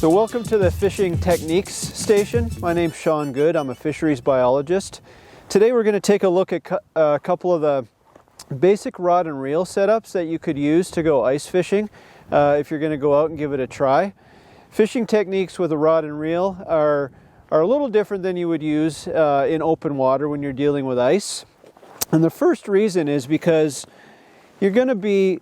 So welcome to the Fishing Techniques Station. My name's Sean Good. I'm a fisheries biologist. Today we're going to take a look at a couple of the basic rod and reel setups that you could use to go ice fishing if you're going to go out and give it a try. Fishing techniques with a rod and reel are a little different than you would use in open water when you're dealing with ice. And the first reason is because you're going to be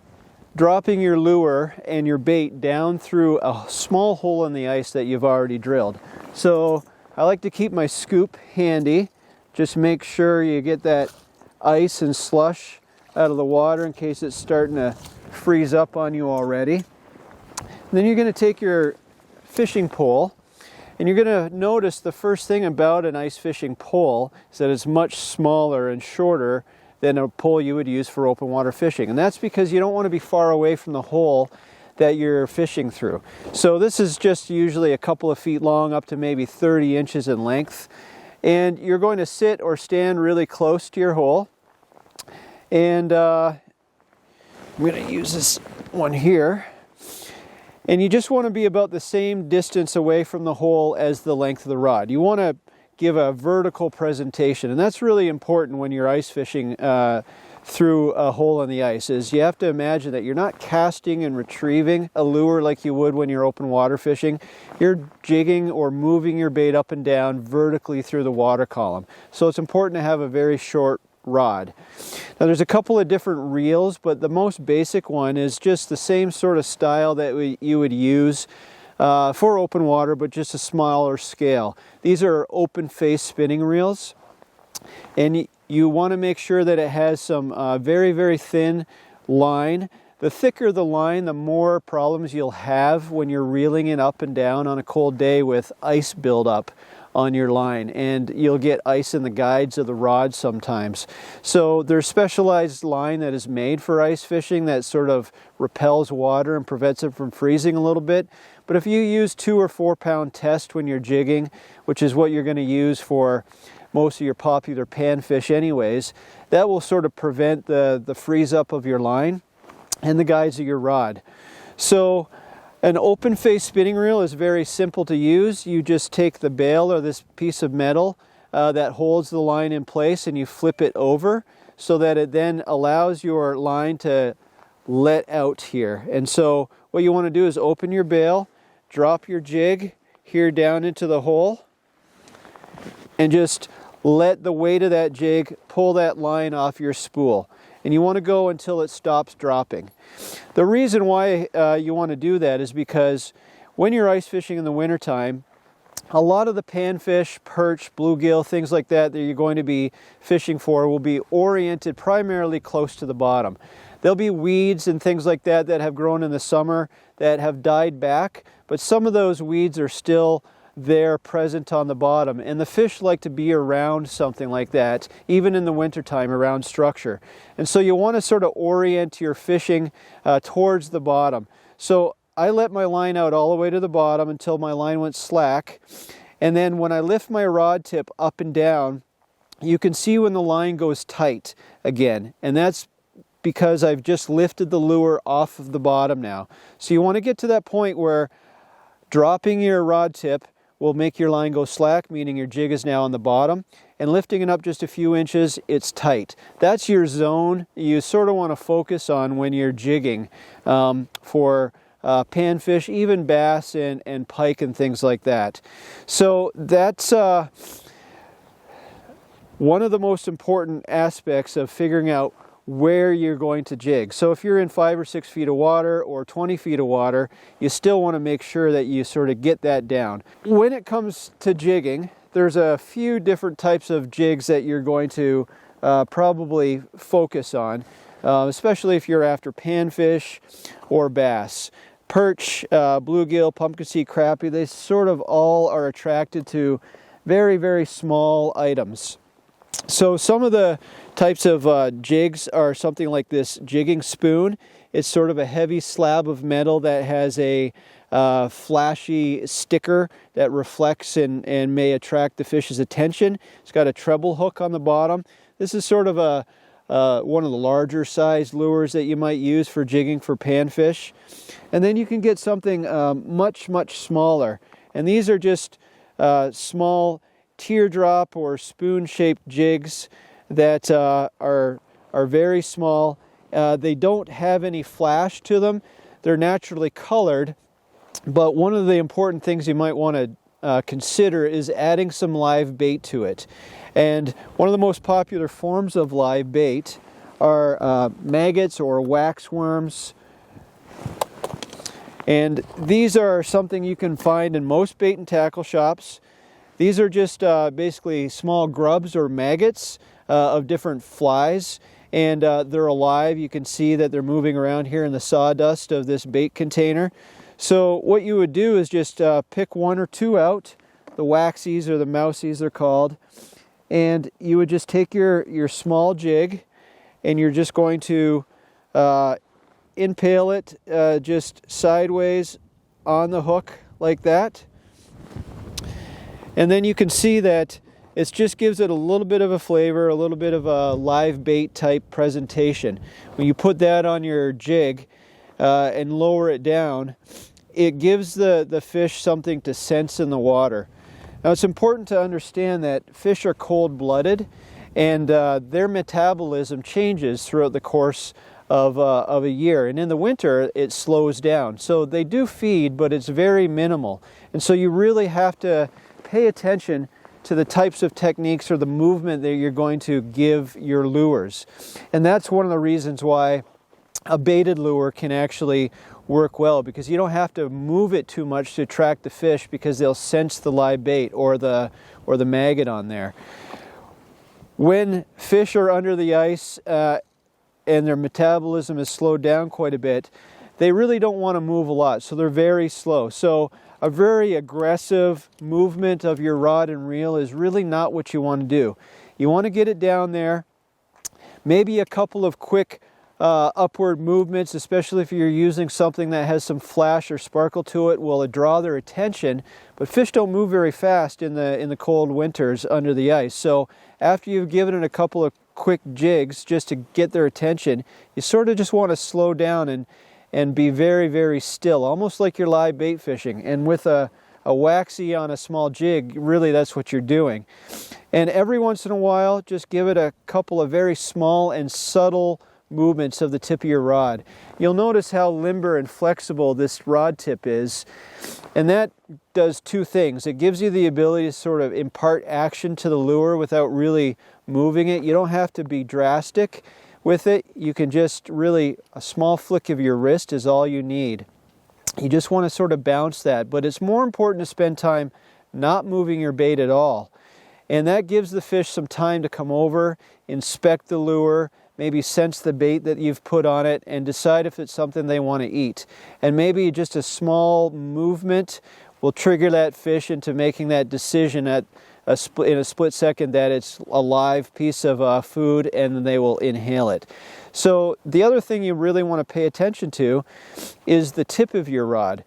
dropping your lure and your bait down through a small hole in the ice that you've already drilled. So I like to keep my scoop handy. Just make sure you get that ice and slush out of the water in case it's starting to freeze up on you already. And then you're going to take your fishing pole, and you're going to notice the first thing about an ice fishing pole is that it's much smaller and shorter than a pole you would use for open water fishing. And that's because you don't want to be far away from the hole that you're fishing through. So this is just usually a couple of feet long, up to maybe 30 inches in length. And you're going to sit or stand really close to your hole. And I'm going to use this one here. And you just want to be about the same distance away from the hole as the length of the rod. You want to give a vertical presentation, and that's really important when you're ice fishing through a hole in the ice. Is you have to imagine that you're not casting and retrieving a lure like you would when you're open water fishing. You're jigging or moving your bait up and down vertically through the water column. So it's important to have a very short rod. Now there's a couple of different reels, but the most basic one is just the same sort of style that you would use for open water, but just a smaller scale. These are open face spinning reels, and you want to make sure that it has some very, very thin line. The thicker the line, the more problems you'll have when you're reeling it up and down on a cold day with ice buildup on your line, and you'll get ice in the guides of the rod sometimes. So there's specialized line that is made for ice fishing that sort of repels water and prevents it from freezing a little bit. But if you use 2 or 4 pound test when you're jigging, which is what you're going to use for most of your popular panfish anyways, that will sort of prevent the freeze up of your line and the guides of your rod. So an open face spinning reel is very simple to use. You just take the bail or this piece of metal that holds the line in place, and you flip it over so that it then allows your line to let out here. And so what you want to do is open your bail, drop your jig here down into the hole, and just let the weight of that jig pull that line off your spool. And you want to go until it stops dropping. The reason why you want to do that is because when you're ice fishing in the wintertime, a lot of the panfish, perch, bluegill, things like that you're going to be fishing for will be oriented primarily close to the bottom. There'll be weeds and things like that that have grown in the summer that have died back, but some of those weeds are still there present on the bottom, and the fish like to be around something like that even in the wintertime, around structure. And so you want to sort of orient your fishing towards the bottom. So I let my line out all the way to the bottom until my line went slack, and then when I lift my rod tip up and down, you can see when the line goes tight again, and that's because I've just lifted the lure off of the bottom now. So you want to get to that point where dropping your rod tip will make your line go slack, meaning your jig is now on the bottom, and lifting it up just a few inches, it's tight. That's your zone you sort of want to focus on when you're jigging for panfish, even bass and pike and things like that. So that's one of the most important aspects of figuring out where you're going to jig. So if you're in 5 or 6 feet of water or 20 feet of water, you still want to make sure that you sort of get that down. When it comes to jigging, there's a few different types of jigs that you're going to probably focus on, especially if you're after panfish or bass. Perch, bluegill, pumpkin seed, crappie, they sort of all are attracted to very, very small items. So some of the types of jigs are something like this jigging spoon. It's sort of a heavy slab of metal that has a flashy sticker that reflects and may attract the fish's attention. It's got a treble hook on the bottom. This is sort of a one of the larger size lures that you might use for jigging for panfish. And then you can get something much smaller. And these are just small teardrop or spoon-shaped jigs that are very small. They don't have any flash to them. They're naturally colored. But one of the important things you might want to consider is adding some live bait to it. And one of the most popular forms of live bait are maggots or wax worms. And these are something you can find in most bait and tackle shops. These are just basically small grubs or maggots of different flies. And they're alive. You can see that they're moving around here in the sawdust of this bait container. So what you would do is just pick one or two out, the waxies or the mousies they're called, and you would just take your small jig and you're just going to impale it just sideways on the hook like that. And then you can see that it just gives it a little bit of a flavor, a little bit of a live bait type presentation. When you put that on your jig and lower it down, it gives the fish something to sense in the water. Now it's important to understand that fish are cold-blooded and their metabolism changes throughout the course of a year. And in the winter, it slows down. So they do feed, but it's very minimal. And so you really have to pay attention to the types of techniques or the movement that you're going to give your lures. And that's one of the reasons why a baited lure can actually work well, because you don't have to move it too much to attract the fish, because they'll sense the live bait or the maggot on there. When fish are under the ice and their metabolism is slowed down quite a bit, they really don't want to move a lot, so they're very slow. So a very aggressive movement of your rod and reel is really not what you want to do. You want to get it down there, maybe a couple of quick upward movements, especially if you're using something that has some flash or sparkle to it, will draw their attention. But fish don't move very fast in the cold winters under the ice. So after you've given it a couple of quick jigs just to get their attention, you sort of just want to slow down and be very still, almost like you're live bait fishing. And with a waxy on a small jig, really that's what you're doing. And every once in a while, just give it a couple of very small and subtle movements of the tip of your rod. You'll notice how limber and flexible this rod tip is, and that does two things. It gives you the ability to sort of impart action to the lure without really moving it. You don't have to be drastic with it. You can just really, a small flick of your wrist is all you need. You just want to sort of bounce that, but it's more important to spend time not moving your bait at all. And that gives the fish some time to come over, inspect the lure, maybe sense the bait that you've put on it, and decide if it's something they want to eat. And maybe just a small movement will trigger that fish into making that decision in a split second that it's a live piece of food, and they will inhale it. So the other thing you really want to pay attention to is the tip of your rod.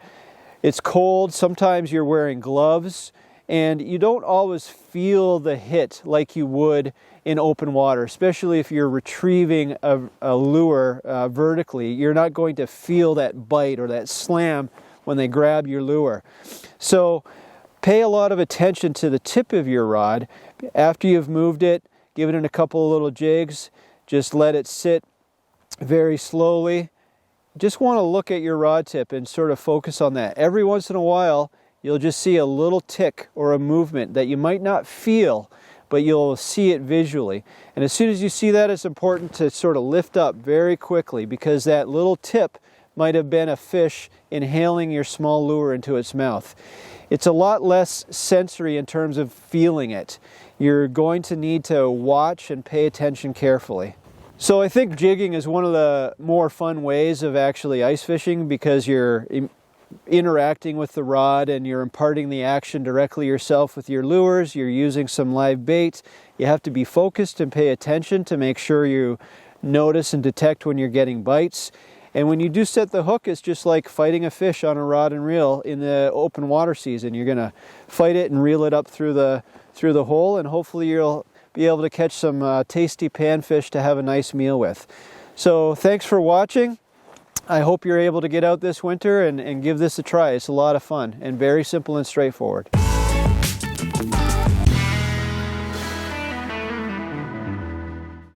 It's cold, sometimes you're wearing gloves, and you don't always feel the hit like you would in open water, especially if you're retrieving a lure vertically. You're not going to feel that bite or that slam when they grab your lure. So pay a lot of attention to the tip of your rod. After you've moved it, give it in a couple of little jigs, just let it sit very slowly. Just want to look at your rod tip and sort of focus on that. Every once in a while, you'll just see a little tick or a movement that you might not feel, but you'll see it visually. And as soon as you see that, it's important to sort of lift up very quickly, because that little tip might have been a fish inhaling your small lure into its mouth. It's a lot less sensory in terms of feeling it. You're going to need to watch and pay attention carefully. So I think jigging is one of the more fun ways of actually ice fishing, because you're interacting with the rod and you're imparting the action directly yourself with your lures. You're using some live bait. You have to be focused and pay attention to make sure you notice and detect when you're getting bites. And when you do set the hook, it's just like fighting a fish on a rod and reel in the open water season. You're going to fight it and reel it up through the hole, and hopefully you'll be able to catch some tasty panfish to have a nice meal with. So thanks for watching. I hope you're able to get out this winter and give this a try. It's a lot of fun and very simple and straightforward.